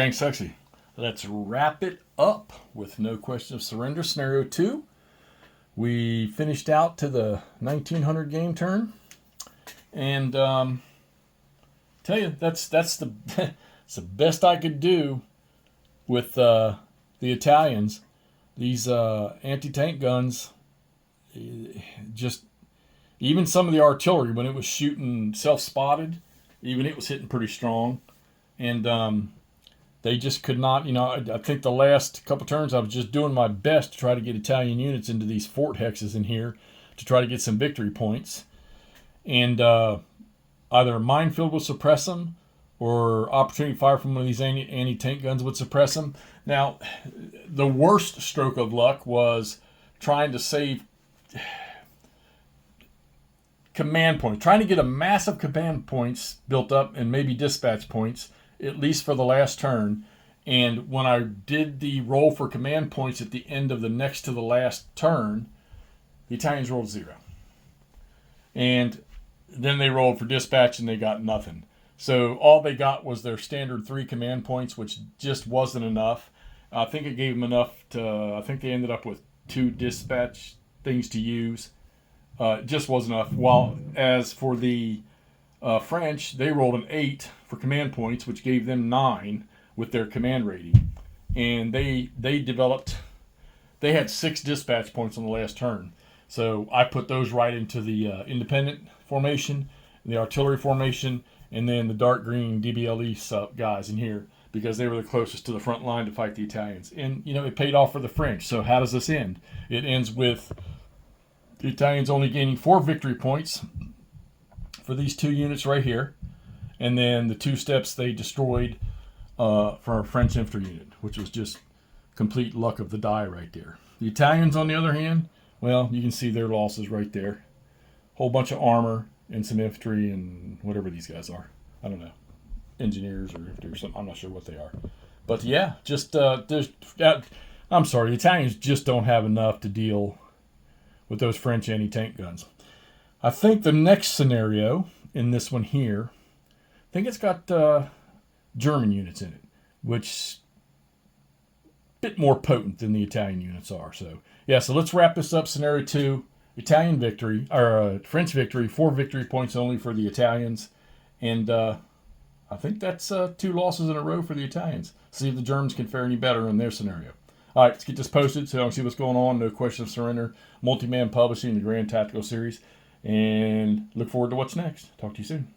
Dang sexy. Let's wrap it up with No Question of Surrender, Scenario 2. We finished out to the 1900 game turn. And tell you, that's the, that's the best I could do with the Italians. These anti-tank guns, just even some of the artillery, when it was shooting self-spotted, even it was hitting pretty strong. And they just could not, I think the last couple turns I was just doing my best to try to get Italian units into these fort hexes in here to try to get some victory points. And either a minefield would suppress them or opportunity fire from one of these anti-tank guns would suppress them. Now, the worst stroke of luck was trying to save command points, trying to get a massive command points built up and maybe dispatch points, at least for the last turn. And when I did the roll for command points at the end of the next to the last turn, the Italians rolled 0. And then they rolled for dispatch and they got nothing. So all they got was their standard 3 command points, which just wasn't enough. I think it gave them enough to, I think they ended up with 2 dispatch things to use. Just wasn't enough. While as for the French, they rolled an 8 for command points, which gave them 9 with their command rating. And they had 6 dispatch points on the last turn. So I put those right into the independent formation, the artillery formation, and then the dark green DBLE guys in here because they were the closest to the front line to fight the Italians. And, it paid off for the French. So how does this end? It ends with the Italians only gaining 4 victory points for these 2 units right here. And then the 2 steps they destroyed for a French infantry unit, which was just complete luck of the die right there. The Italians, on the other hand, well, you can see their losses right there. Whole bunch of armor and some infantry and whatever these guys are. I don't know. Engineers or infantry or something. I'm not sure what they are. But yeah, just I'm sorry. The Italians just don't have enough to deal with those French anti-tank guns. I think the next scenario in this one here, I think it's got German units in it, which a bit more potent than the Italian units are. So yeah, so let's wrap this up. Scenario 2, Italian victory, or French victory, 4 victory points only for the Italians. And I think that's 2 losses in a row for the Italians. See if the Germans can fare any better in their scenario. All right, let's get this posted so I can see what's going on. No Question of Surrender, Multi-Man Publishing, the Grand Tactical Series. And look forward to what's next. Talk to you soon.